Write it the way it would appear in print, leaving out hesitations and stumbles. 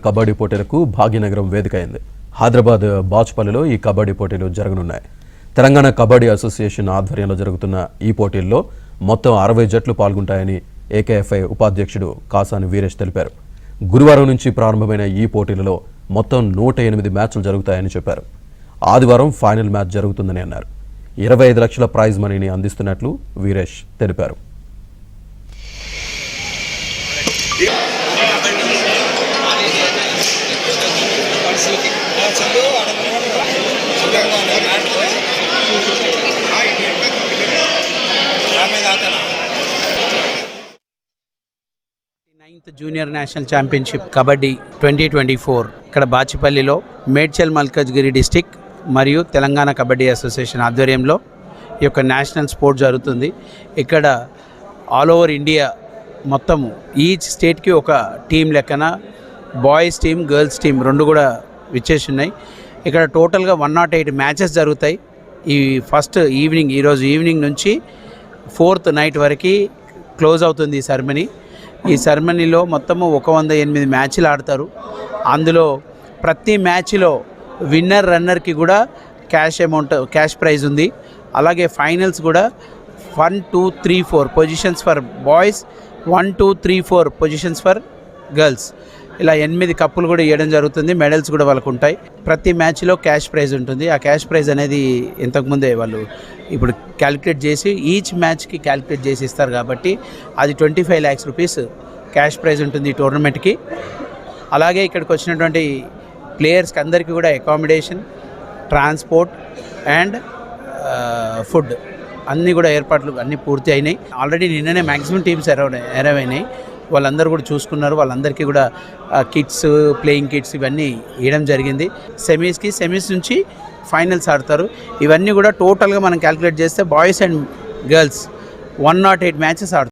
కబడ్డీ పోటీలకు భాగ్యనగరం వేదిక అయింది. హైదరాబాద్ బాచ్పల్లిలో ఈ కబడ్డీ పోటీలు జరగనున్నాయి. తెలంగాణ కబడ్డీ అసోసియేషన్ ఆధ్వర్యంలో జరుగుతున్న ఈ పోటీల్లో మొత్తం 60 జట్లు పాల్గొంటాయని ఏకేఎఫ్ఐ ఉపాధ్యక్షుడు కాసాని వీరేష్ తెలిపారు. గురువారం నుంచి ప్రారంభమైన ఈ పోటీలలో మొత్తం 108 మ్యాచ్లు జరుగుతాయని చెప్పారు. ఆదివారం ఫైనల్ మ్యాచ్ జరుగుతుందని అన్నారు. 25 లక్షల ప్రైజ్ మనీని అందిస్తున్నట్లు వీరేష్ తెలిపారు. జూనియర్ నేషనల్ ఛాంపియన్షిప్ కబడ్డీ 2024 ఇక్కడ బాచిపల్లిలో మేడ్చల్ మల్కాజ్గిరి డిస్టిక్ మరియు తెలంగాణ కబడ్డీ అసోసియేషన్ ఆధ్వర్యంలో ఈ యొక్క నేషనల్ స్పోర్ట్ జరుగుతుంది. ఇక్కడ ఆల్ ఓవర్ ఇండియా మొత్తం ఈచ్ స్టేట్కి ఒక టీం లెక్కన బాయ్స్ టీం గర్ల్స్ టీం రెండు కూడా విచ్చేసి ఉన్నాయి. ఇక్కడ టోటల్గా 108 మ్యాచెస్ జరుగుతాయి. ఈ ఫస్ట్ ఈవినింగ్ ఈరోజు ఈవినింగ్ నుంచి 4th నైట్ వరకు క్లోజ్ అవుతుంది ఈ సెరమనీ. ఈ సెరమనీలో మొత్తము 108 మ్యాచ్లు ఆడతారు. అందులో ప్రతి మ్యాచ్లో విన్నర్ రన్నర్కి కూడా క్యాష్ ప్రైజ్ ఉంది. అలాగే ఫైనల్స్ కూడా 1, 2, 3, 4 positions for boys, 1, 2, 3, 4 positions for girls. ఇలా 8 కప్పులు కూడా ఇవ్వడం జరుగుతుంది. మెడల్స్ కూడా వాళ్ళకు ఉంటాయి. ప్రతి మ్యాచ్లో క్యాష్ ప్రైజ్ ఉంటుంది. ఆ క్యాష్ ప్రైజ్ అనేది ఇంతకుముందే వాళ్ళు ఇప్పుడు క్యాలిక్యులేట్ చేసి ఈచ్ మ్యాచ్కి క్యాలిక్యులేట్ చేసి ఇస్తారు కాబట్టి అది 25 lakhs రూపీస్ క్యాష్ ప్రైజ్ ఉంటుంది ఈ టోర్నమెంట్కి. అలాగే ఇక్కడికి వచ్చినటువంటి ప్లేయర్స్కి అందరికీ కూడా అకామిడేషన్, ట్రాన్స్పోర్ట్ అండ్ ఫుడ్ అన్నీ కూడా ఏర్పాట్లు అన్నీ పూర్తి అయినాయి. ఆల్రెడీ నిన్ననే మ్యాక్సిమం టీమ్స్ అరైవ్ అయినాయి. వాళ్ళందరూ కూడా చూసుకున్నారు. వాళ్ళందరికీ కూడా కిట్స్, ప్లేయింగ్ కిట్స్ ఇవన్నీ ఇవ్వడం జరిగింది. సెమీస్ నుంచి ఫైనల్స్ ఆడతారు. ఇవన్నీ కూడా టోటల్గా మనం క్యాలిక్యులేట్ చేస్తే బాయ్స్ అండ్ గర్ల్స్ 108 మ్యాచెస్ ఆడతారు.